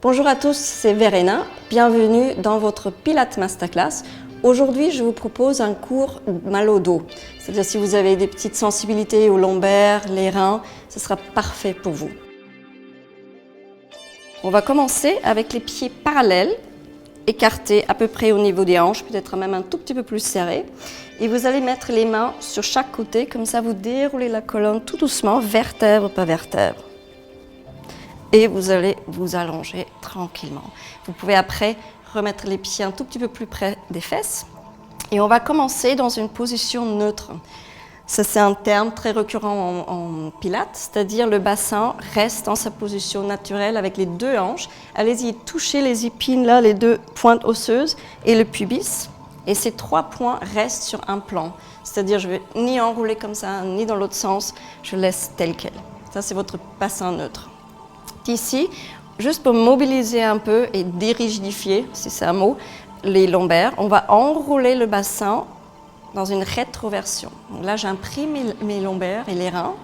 Bonjour à tous, c'est Verena. Bienvenue dans votre Pilates Masterclass. Aujourd'hui, je vous propose un cours mal au dos. C'est-à-dire si vous avez des petites sensibilités aux lombaires, les reins, ce sera parfait pour vous. On va commencer avec les pieds parallèles, écartés à peu près au niveau des hanches, peut-être même un tout petit peu plus serrés. Et vous allez mettre les mains sur chaque côté, comme ça vous déroulez la colonne tout doucement, vertèbre par vertèbre. Et vous allez vous allonger tranquillement. Vous pouvez après remettre les pieds un tout petit peu plus près des fesses. Et on va commencer dans une position neutre. Ça, c'est un terme très récurrent en pilates, c'est-à-dire le bassin reste dans sa position naturelle avec les deux hanches. Allez-y, touchez les épines là, les deux pointes osseuses et le pubis. Et ces trois points restent sur un plan. C'est-à-dire je ne vais ni enrouler comme ça, ni dans l'autre sens, je laisse tel quel. Ça, c'est votre bassin neutre. Ici, juste pour mobiliser un peu et dérigidifier, si c'est un mot, les lombaires, on va enrouler le bassin dans une rétroversion. Donc là, j'imprime mes lombaires et les reins,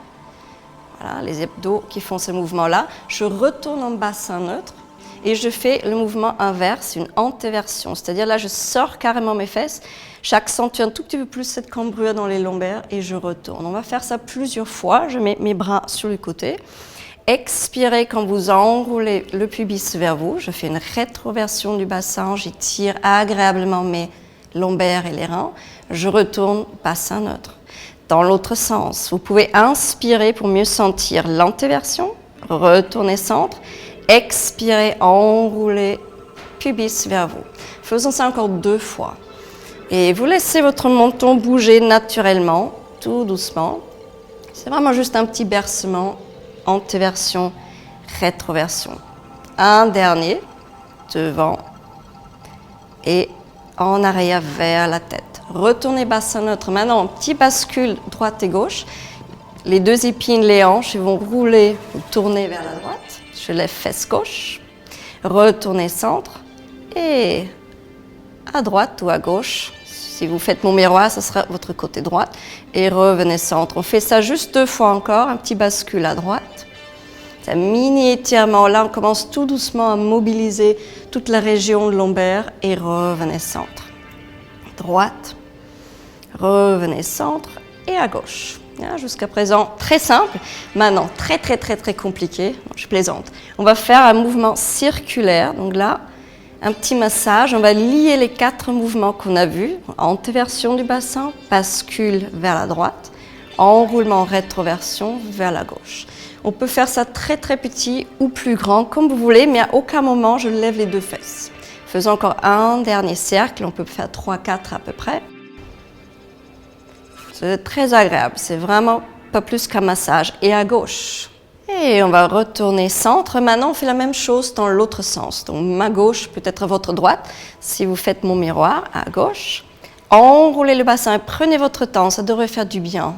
voilà, les abdos qui font ce mouvement-là. Je retourne en bassin neutre et je fais le mouvement inverse, une antéversion. C'est-à-dire là, je sors carrément mes fesses, j'accentue un tout petit peu plus cette cambrure dans les lombaires et je retourne. On va faire ça plusieurs fois. Je mets mes bras sur le côté. Expirez quand vous enroulez le pubis vers vous. Je fais une rétroversion du bassin, j'étire agréablement mes lombaires et les reins. Je retourne bassin neutre. Dans l'autre sens, vous pouvez inspirer pour mieux sentir l'antéversion, retourner centre, expirez, enroulez pubis vers vous. Faisons ça encore 2 fois. Et vous laissez votre menton bouger naturellement, tout doucement. C'est vraiment juste un petit bercement. Antéversion, rétroversion. Un dernier, devant et en arrière vers la tête. Retournez bassin neutre. Maintenant, petit bascule droite et gauche. Les deux épines, les hanches, ils vont rouler ou tourner vers la droite. Je lève fesse gauche. Retournez centre et à droite ou à gauche. Si vous faites mon miroir, ce sera votre côté droite. Et revenez centre. On fait ça juste 2 fois encore. Un petit bascule à droite. C'est un mini étirement. Là, on commence tout doucement à mobiliser toute la région lombaire. Et revenez centre. Droite. Revenez centre. Et à gauche. Jusqu'à présent, très simple. Maintenant, très compliqué. Je plaisante. On va faire un mouvement circulaire. Donc là, un petit massage, on va lier les 4 mouvements qu'on a vus. Antéversion du bassin, bascule vers la droite, enroulement, rétroversion vers la gauche. On peut faire ça très petit ou plus grand, comme vous voulez, mais à aucun moment je lève les 2 fesses. Faisons encore un dernier cercle, on peut faire 3-4 à peu près. C'est très agréable, c'est vraiment pas plus qu'un massage. Et à gauche. Et on va retourner centre. Maintenant, on fait la même chose dans l'autre sens. Donc, ma gauche peut être votre droite. Si vous faites mon miroir, à gauche. Enroulez le bassin et prenez votre temps. Ça devrait faire du bien.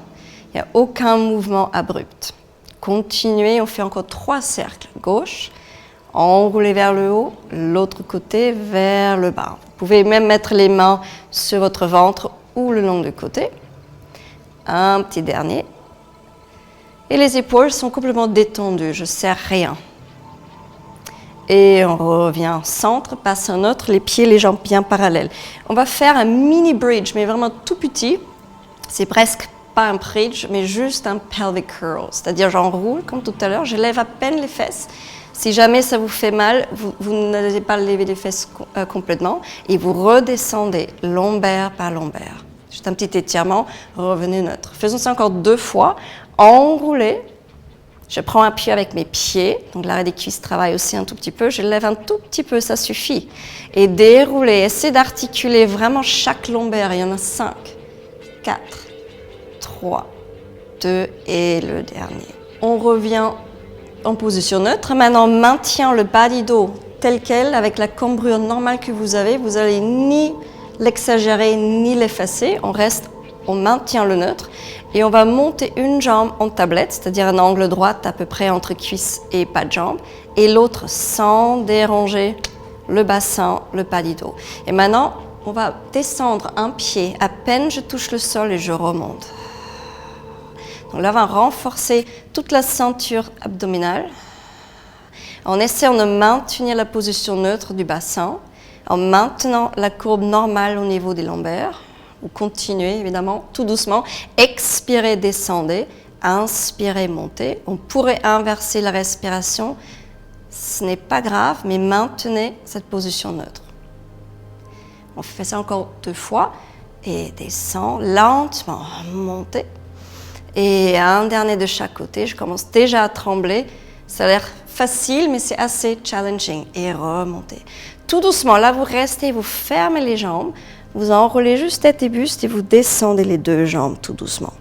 Il n'y a aucun mouvement abrupt. Continuez. On fait encore 3 cercles. Gauche. Enroulez vers le haut. L'autre côté vers le bas. Vous pouvez même mettre les mains sur votre ventre ou le long du côté. Un petit dernier. Et les épaules sont complètement détendues, je ne serre rien. Et on revient centre, bassin neutre, les pieds, les jambes bien parallèles. On va faire un mini bridge, mais vraiment tout petit. C'est presque pas un bridge, mais juste un pelvic curl. C'est-à-dire j'enroule comme tout à l'heure, je lève à peine les fesses. Si jamais ça vous fait mal, vous n'allez pas lever les fesses complètement. Et vous redescendez lombaire par lombaire. Juste un petit étirement, revenez neutre. Faisons ça encore 2 fois. Enroulez. Je prends appui avec mes pieds. Donc l'arrêt des cuisses travaille aussi un tout petit peu. Je lève un tout petit peu, ça suffit. Et déroulez. Essayez d'articuler vraiment chaque lombaire. Il y en a 5, 4, 3, 2 et le dernier. On revient en position neutre. Maintenant, maintient le bas du dos tel quel avec la cambrure normale que vous avez. Vous n'allez ni l'exagérer ni l'effacer. On maintient le neutre et on va monter une jambe en tablette, c'est-à-dire un angle droit à peu près entre cuisse et pas de jambe, et l'autre sans déranger le bassin, le bas du dos. Et maintenant, on va descendre un pied. À peine je touche le sol et je remonte. Donc là, on va renforcer toute la ceinture abdominale. en essayant de maintenir la position neutre du bassin, en maintenant la courbe normale au niveau des lombaires. Vous continuez évidemment tout doucement. Expirez, descendez. Inspirez, montez. On pourrait inverser la respiration. Ce n'est pas grave, mais maintenez cette position neutre. On fait ça encore 2 fois. Et descend lentement, montez. Et un dernier de chaque côté. Je commence déjà à trembler. Ça a l'air facile, mais c'est assez challenging. Et remontez. Tout doucement, là vous restez, vous fermez les jambes. Vous enroulez juste tête et buste et vous descendez les 2 jambes tout doucement.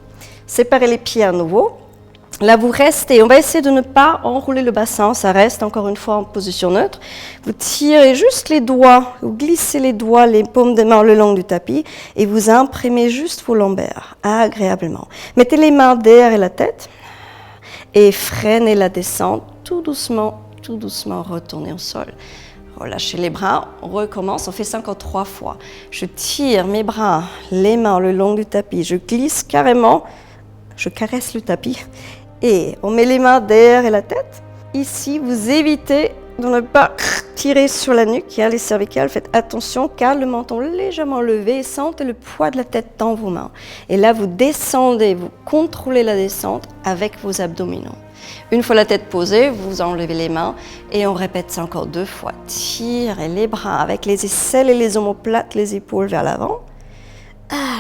Séparez les pieds à nouveau. Là, vous restez. On va essayer de ne pas enrouler le bassin. Ça reste encore une fois en position neutre. Vous tirez juste les doigts. Vous glissez les doigts, les paumes des mains le long du tapis et vous imprimez juste vos lombaires agréablement. Mettez les mains derrière la tête et freinez la descente tout doucement, retournez au sol. Relâchez les bras, on recommence, on fait ça encore 3 fois. Je tire mes bras, les mains le long du tapis, je glisse carrément, je caresse le tapis et on met les mains derrière la tête. Ici, vous évitez de ne pas tirer sur la nuque, les cervicales, faites attention, car le menton légèrement levé et sentez le poids de la tête dans vos mains. Et là, vous descendez, vous contrôlez la descente avec vos abdominaux. Une fois la tête posée, vous enlevez les mains et on répète ça encore 2 fois. Tirez les bras avec les aisselles et les omoplates, les épaules vers l'avant.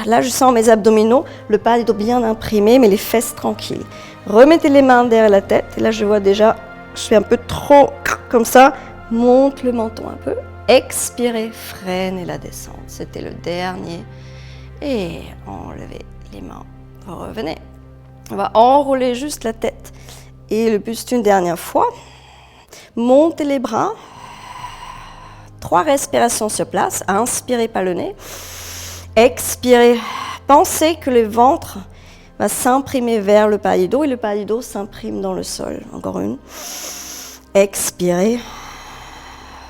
Là, je sens mes abdominaux, le pas est bien imprimé, mais les fesses tranquilles. Remettez les mains derrière la tête. Et là, je vois déjà, je fais un peu trop comme ça. Monte le menton un peu. Expirez, freinez la descente. C'était le dernier. Et enlevez les mains. Revenez. On va enrouler juste la tête et le buste une dernière fois. Montez les bras. 3 respirations sur place. Inspirez par le nez. Expirez. Pensez que le ventre va s'imprimer vers le palido et le palido s'imprime dans le sol. Encore une. Expirez.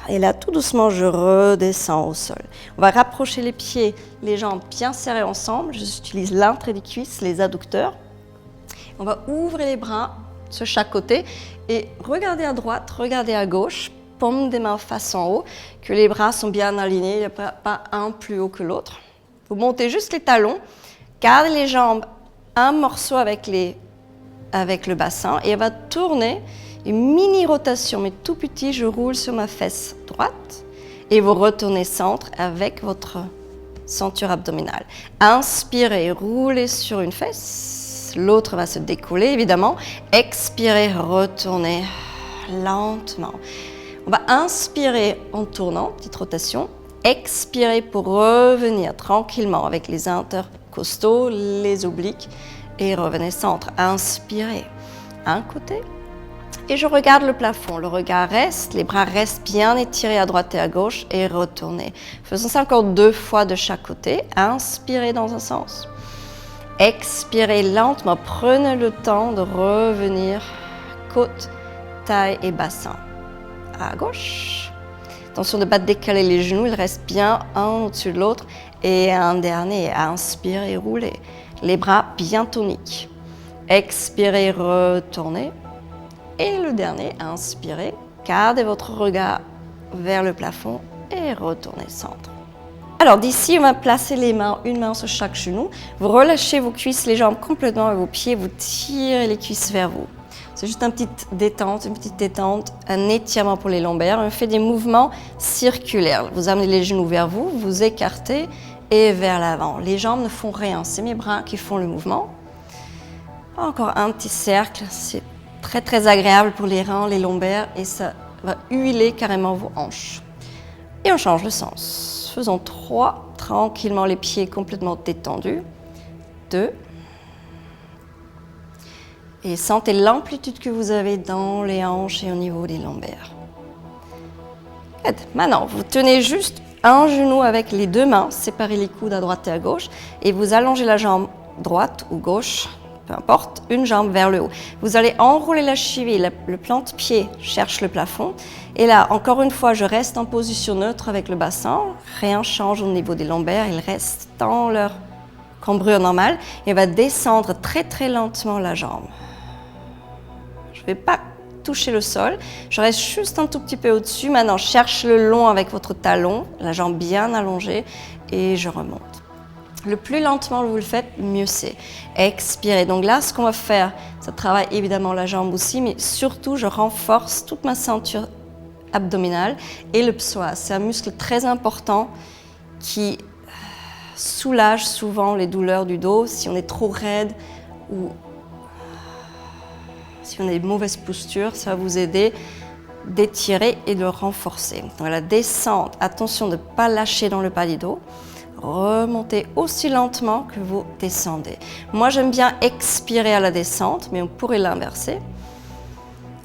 Et là, tout doucement, je redescends au sol. On va rapprocher les pieds, les jambes bien serrées ensemble. J'utilise l'entrée des cuisses, les adducteurs. On va ouvrir les bras sur chaque côté et regardez à droite, regardez à gauche, paume des mains face en haut, que les bras sont bien alignés, il n'y a pas un plus haut que l'autre. Vous montez juste les talons, gardez les jambes un morceau avec le bassin et elle va tourner, une mini rotation, mais tout petit, je roule sur ma fesse droite et vous retournez centre avec votre ceinture abdominale. Inspirez, roulez sur une fesse, l'autre va se décoller évidemment. Expirez, retournez lentement. On va inspirer en tournant, petite rotation. Expirez pour revenir tranquillement avec les intercostaux, les obliques et revenez centre. Inspirez, un côté et je regarde le plafond. Le regard reste, les bras restent bien étirés à droite et à gauche et retournez. Faisons ça encore 2 fois de chaque côté. Inspirez dans un sens. Expirez lentement, prenez le temps de revenir côte, taille et bassin. À gauche. Attention de ne pas décaler les genoux, ils restent bien un au-dessus de l'autre. Et un dernier, inspirez, roulez. Les bras bien toniques. Expirez, retournez. Et le dernier, inspirez. Gardez votre regard vers le plafond et retournez centre. Alors d'ici, on va placer les mains, une main sur chaque genou. Vous relâchez vos cuisses, les jambes complètement et vos pieds, vous tirez les cuisses vers vous. C'est juste une petite détente, un étirement pour les lombaires. On fait des mouvements circulaires. Vous amenez les genoux vers vous, vous écartez et vers l'avant. Les jambes ne font rien, c'est mes bras qui font le mouvement. Encore un petit cercle, c'est très très agréable pour les reins, les lombaires et ça va huiler carrément vos hanches. Et on change le sens. Faisons 3, tranquillement les pieds complètement détendus. 2. Et sentez l'amplitude que vous avez dans les hanches et au niveau des lombaires. Maintenant, vous tenez juste un genou avec les 2 mains, séparez les coudes à droite et à gauche, et vous allongez la jambe droite ou gauche, peu importe, une jambe vers le haut. Vous allez enrouler la cheville, le plante-pied cherche le plafond. Et là, encore une fois, je reste en position neutre avec le bassin. Rien ne change au niveau des lombaires, ils restent dans leur cambrure normale. Et on va descendre très très lentement la jambe. Je ne vais pas toucher le sol. Je reste juste un tout petit peu au-dessus. Maintenant, cherche le long avec votre talon, la jambe bien allongée et je remonte. Le plus lentement vous le faites, mieux c'est. Expirez. Donc là, ce qu'on va faire, ça travaille évidemment la jambe aussi, mais surtout, je renforce toute ma ceinture abdominale et le psoas. C'est un muscle très important qui soulage souvent les douleurs du dos si on est trop raide ou si on a des mauvaises postures, ça va vous aider d'étirer et de renforcer. Donc la descente, attention de ne pas lâcher dans le bas du dos. Remontez aussi lentement que vous descendez. Moi, j'aime bien expirer à la descente, mais on pourrait l'inverser.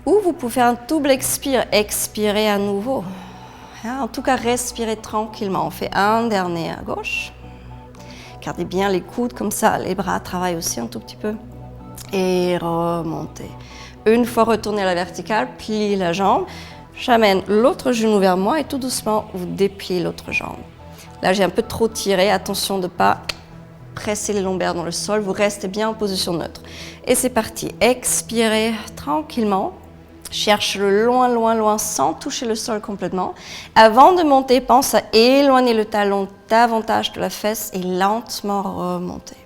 Ou vous pouvez faire un double expire, expirer à nouveau. En tout cas, respirez tranquillement. On fait un dernier à gauche. Gardez bien les coudes comme ça, les bras travaillent aussi un tout petit peu. Et remontez. Une fois retourné à la verticale, pliez la jambe. J'amène l'autre genou vers moi et tout doucement, vous dépliez l'autre jambe. Là, j'ai un peu trop tiré. Attention de ne pas presser les lombaires dans le sol. Vous restez bien en position neutre. Et c'est parti. Expirez tranquillement. Cherche le loin, loin, loin sans toucher le sol complètement. Avant de monter, pense à éloigner le talon davantage de la fesse et lentement remonter.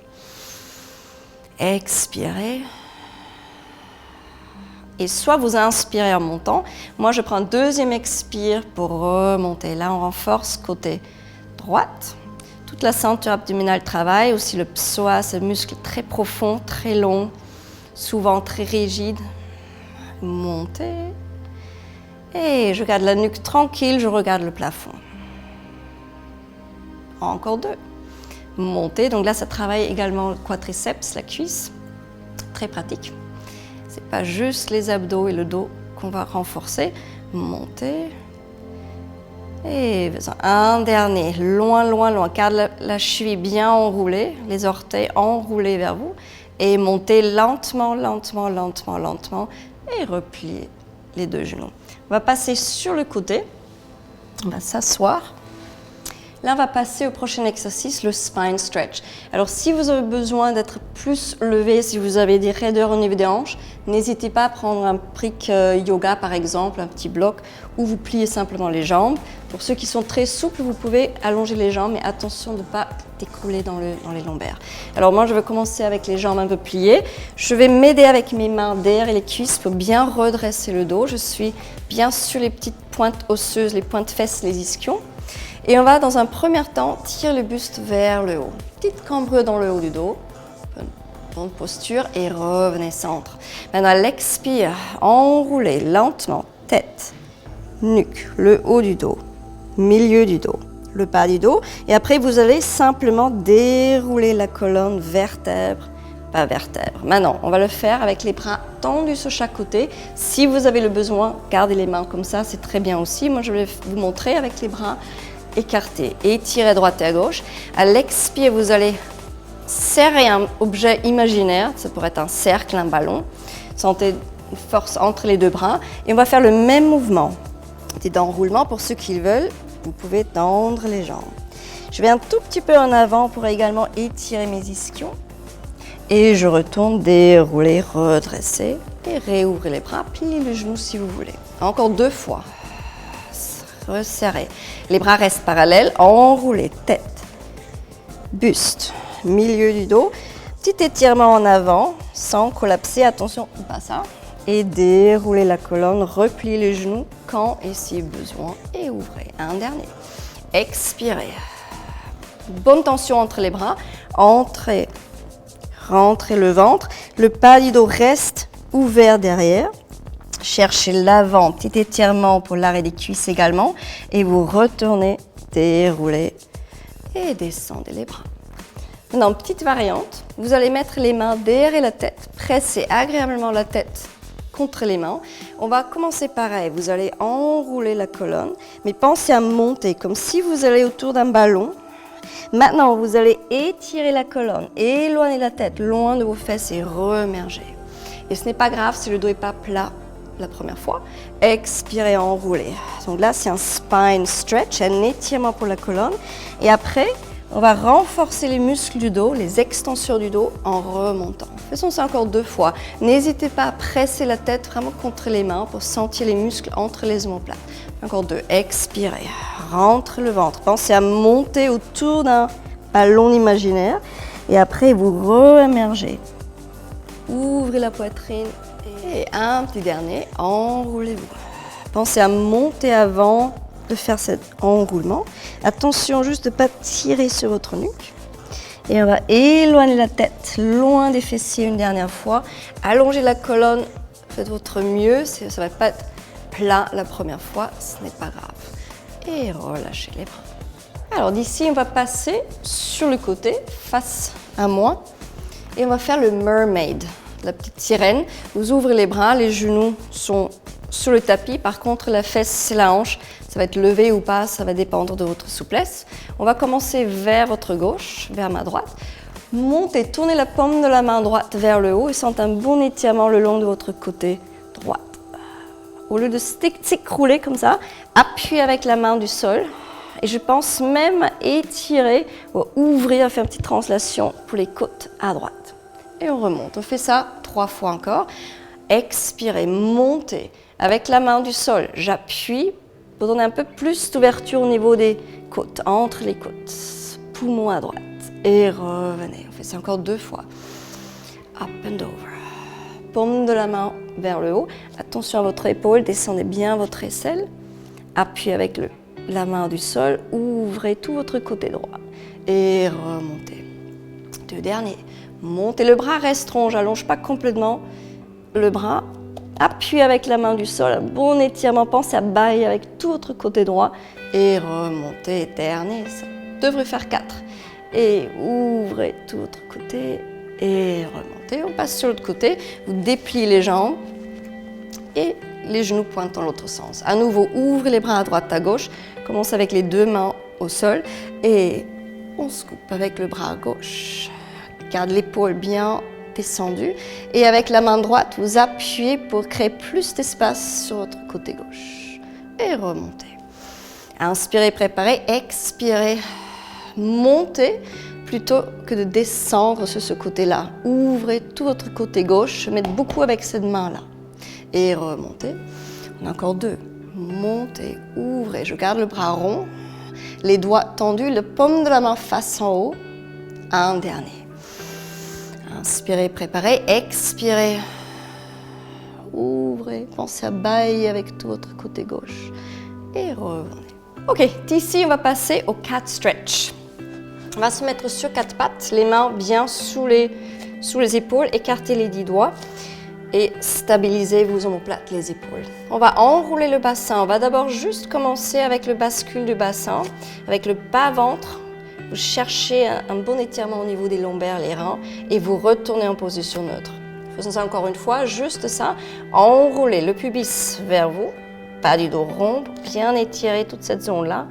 Expirez. Et soit vous inspirez en montant. Moi, je prends un deuxième expire pour remonter. Là, on renforce côté droite. Toute la ceinture abdominale travaille. Aussi le psoas, un muscle très profond, très long, souvent très rigide. Montez. Et je garde la nuque tranquille, je regarde le plafond. Encore deux. Montez. Donc là, ça travaille également le quadriceps, la cuisse. Très pratique. C'est pas juste les abdos et le dos qu'on va renforcer. Montez. Et un dernier, loin, loin, loin. Garde la cheville bien enroulée, les orteils enroulés vers vous. Et montez lentement, lentement, lentement, lentement. Et repliez les deux genoux. On va passer sur le côté. On va s'asseoir. Là, on va passer au prochain exercice, le spine stretch. Alors, si vous avez besoin d'être plus levé, si vous avez des raideurs au niveau des hanches, n'hésitez pas à prendre un brick yoga, par exemple, un petit bloc, où vous pliez simplement les jambes. Pour ceux qui sont très souples, vous pouvez allonger les jambes, mais attention de ne pas découler dans les lombaires. Alors, moi, je vais commencer avec les jambes un peu pliées. Je vais m'aider avec mes mains derrière les cuisses pour bien redresser le dos. Je suis bien sur les petites pointes osseuses, les pointes fesses, les ischions. Et on va, dans un premier temps, tirer le buste vers le haut. Petite cambrure dans le haut du dos. Bonne posture et revenez centre. Maintenant, à l'expire, enroulez lentement. Tête, nuque, le haut du dos, milieu du dos, le bas du dos. Et après, vous allez simplement dérouler la colonne vertèbre par vertèbre. Maintenant, on va le faire avec les bras tendus sur chaque côté. Si vous avez le besoin, gardez les mains comme ça, c'est très bien aussi. Moi, je vais vous montrer avec les bras écartés. Étirez à droite et à gauche. À l'expire, vous allez serrer un objet imaginaire. Ça pourrait être un cercle, un ballon. Sentez une force entre les deux bras. Et on va faire le même mouvement. C'est d'enroulement pour ceux qui le veulent. Vous pouvez tendre les jambes. Je vais un tout petit peu en avant pour également étirer mes ischions. Et je retourne, dérouler, redresser et réouvrir les bras. Pliez le genou si vous voulez. Encore deux fois. Resserrez. Les bras restent parallèles. Enroulez. Tête, buste, milieu du dos. Petit étirement en avant sans collapser. Attention, pas ça. Et déroulez la colonne. Repliez les genoux quand et si besoin. Et ouvrez. Un dernier. Expirez. Bonne tension entre les bras. Entrez. Rentrez le ventre. Le bas du dos reste ouvert derrière. Cherchez l'avant, petit étirement pour l'arrêt des cuisses également. Et vous retournez, déroulez et descendez les bras. Maintenant, petite variante. Vous allez mettre les mains derrière la tête. Pressez agréablement la tête contre les mains. On va commencer pareil. Vous allez enrouler la colonne. Mais pensez à monter comme si vous allez autour d'un ballon. Maintenant, vous allez étirer la colonne, éloigner la tête loin de vos fesses et remerger. Et ce n'est pas grave si le dos n'est pas plat la première fois. Expirez, enroulez. Donc là, c'est un spine stretch, un étirement pour la colonne. Et après, On va renforcer les muscles du dos, les extensions du dos en remontant. Faisons ça encore 2 fois. N'hésitez pas à presser la tête vraiment contre les mains pour sentir les muscles entre les omoplates. Encore 2. Expirez. Rentre le ventre. Pensez à monter autour d'un ballon imaginaire. Et après, vous re-émergez. Ouvrez la poitrine. Et un petit dernier. Enroulez-vous. Pensez à monter avant de faire cet enroulement. Attention juste de ne pas tirer sur votre nuque. Et on va éloigner la tête loin des fessiers une dernière fois. Allongez la colonne, faites votre mieux. Ça ne va pas être plat la première fois, ce n'est pas grave. Et relâchez les bras. Alors d'ici, on va passer sur le côté, face à moi. Et on va faire le mermaid, la petite sirène. Vous ouvrez les bras, les genoux sont sur le tapis. Par contre, la fesse et la hanche, ça va être levé ou pas, ça va dépendre de votre souplesse. On va commencer vers votre gauche, vers ma droite. Montez, tournez la paume de la main droite vers le haut et sentez un bon étirement le long de votre côté droit. Au lieu de s'écrouler comme ça, appuyez avec la main du sol. Et je pense même étirer ou ouvrir, faire une petite translation pour les côtes à droite. Et on remonte. On fait ça 3 fois encore. Expirez, montez. Avec la main du sol, j'appuie pour donner un peu plus d'ouverture au niveau des côtes, entre les côtes. Poumon à droite. Et revenez. On fait ça encore 2 fois. Up and over. Paume de la main vers le haut. Attention à votre épaule, descendez bien votre aisselle. Appuyez avec la main du sol. Ouvrez tout votre côté droit. Et remontez. 2 derniers. Montez. Le bras reste rond, j'allonge pas complètement le bras. Appuyez avec la main du sol, un bon étirement, pensez à bailler avec tout votre côté droit et remontez, dernier, ça devrait faire 4. Et ouvrez tout votre côté et remontez. On passe sur l'autre côté, vous dépliez les jambes et les genoux pointent dans l'autre sens. À nouveau, ouvrez les bras à droite, à gauche, commence avec les 2 mains au sol et on se coupe avec le bras à gauche. Garde l'épaule bien descendu et avec la main droite, vous appuyez pour créer plus d'espace sur votre côté gauche et remontez. Inspirez, préparez, expirez, montez plutôt que de descendre sur ce côté-là. Ouvrez tout votre côté gauche, mettez beaucoup avec cette main-là et remontez. On a encore 2. Montez, ouvrez, je garde le bras rond, les doigts tendus, le paume de la main face en haut. Un dernier. Inspirez, préparez, expirez. Ouvrez, pensez à bailler avec tout votre côté gauche. Et revenez. Ok, d'ici on va passer au cat stretch. On va se mettre sur 4 pattes, les mains bien sous les épaules, écartez les 10 doigts et stabilisez vos omoplates, les épaules. On va enrouler le bassin. On va d'abord juste commencer avec le bascule du bassin, avec le bas-ventre. Vous cherchez un bon étirement au niveau des lombaires, les reins, et vous retournez en position neutre. Faisons ça encore une fois, juste ça. Enroulez le pubis vers vous, pas du dos rond, bien étirer toute cette zone-là,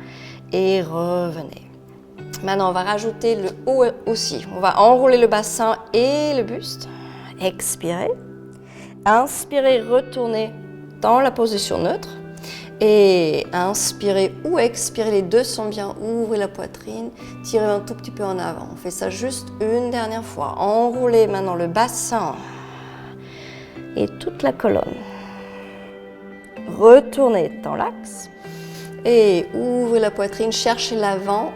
et revenez. Maintenant, on va rajouter le haut aussi. On va enrouler le bassin et le buste. Expirez. Inspirez, retournez dans la position neutre. Et inspirez ou expirez, les deux sont bien, ouvrez la poitrine, tirez un tout petit peu en avant. On fait ça juste une dernière fois. Enroulez maintenant le bassin et toute la colonne. Retournez dans l'axe et ouvrez la poitrine, cherchez l'avant,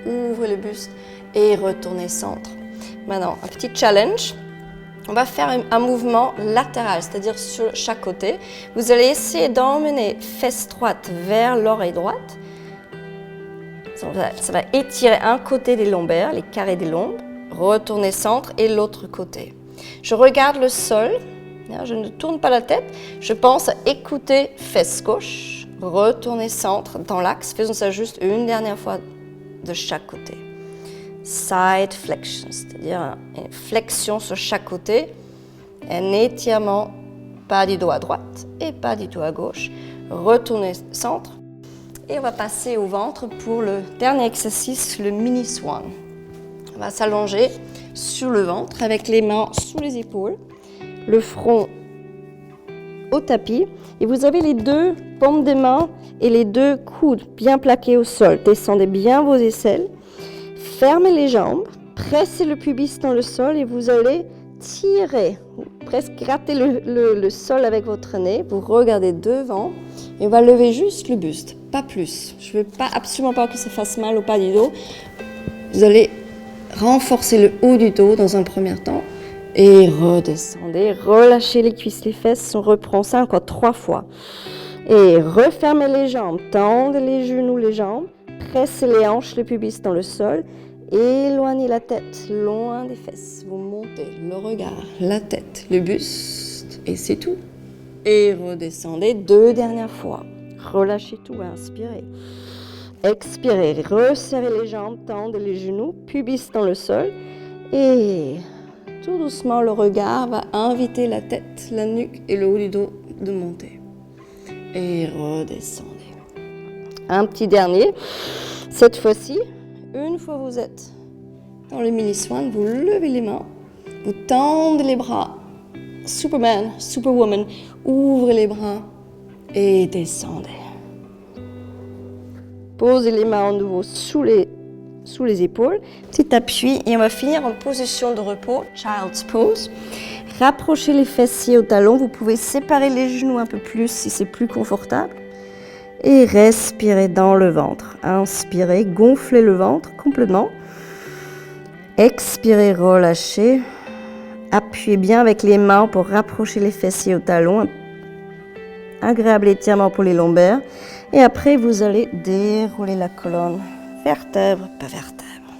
ouvrez le buste et retournez centre. Maintenant, un petit challenge. On va faire un mouvement latéral, c'est-à-dire sur chaque côté. Vous allez essayer d'emmener fesse droite vers l'oreille droite. Ça va étirer un côté des lombaires, les carrés des lombes. Retournez centre et l'autre côté. Je regarde le sol, je ne tourne pas la tête. Je pense à écouter fesse gauche. Retournez centre dans l'axe. Faisons ça juste une dernière fois de chaque côté. Side flexion, c'est-à-dire une flexion sur chaque côté, un étirement, pas du dos à droite et pas du tout à gauche. Retournez centre et on va passer au ventre pour le dernier exercice, le mini swan. On va s'allonger sur le ventre avec les mains sous les épaules, le front au tapis et vous avez les 2 paumes des mains et les 2 coudes bien plaqués au sol. Descendez bien vos aisselles. Fermez les jambes, pressez le pubis dans le sol et vous allez tirer, presque gratter le sol avec votre nez. Vous regardez devant et on va lever juste le buste, pas plus. Je ne veux absolument pas que ça fasse mal au bas du dos. Vous allez renforcer le haut du dos dans un premier temps et redescendez. Relâchez les cuisses, les fesses. On reprend ça encore 3 fois. Et refermez les jambes, tendez les genoux, les jambes, pressez les hanches, le pubis dans le sol. Éloignez la tête, loin des fesses. Vous montez le regard, la tête, le buste et c'est tout. Et redescendez 2 dernières fois. Relâchez tout, inspirez. Expirez, resserrez les jambes, tendez les genoux, pubis dans le sol. Et tout doucement, le regard va inviter la tête, la nuque et le haut du dos de monter. Et redescendez. Un petit dernier. Cette fois-ci, une fois vous êtes dans le mini-swan, vous levez les mains, vous tendez les bras. Superman, Superwoman, ouvrez les bras et descendez. Posez les mains à nouveau sous les épaules. Petit appui et on va finir en position de repos, Child's Pose. Rapprochez les fessiers au talon. Vous pouvez séparer les genoux un peu plus si c'est plus confortable. Et respirez dans le ventre. Inspirez, gonflez le ventre complètement. Expirez, relâchez. Appuyez bien avec les mains pour rapprocher les fessiers au talon. Agréable étirement pour les lombaires. Et après, vous allez dérouler la colonne, vertèbre par vertèbre.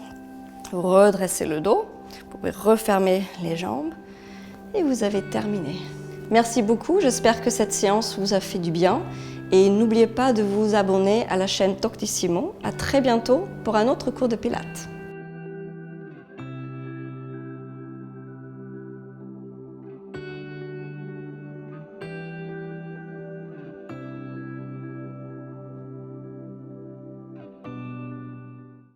Vous redressez le dos. Vous pouvez refermer les jambes. Et vous avez terminé. Merci beaucoup. J'espère que cette séance vous a fait du bien. Et n'oubliez pas de vous abonner à la chaîne Toctissimo. À très bientôt pour un autre cours de Pilates.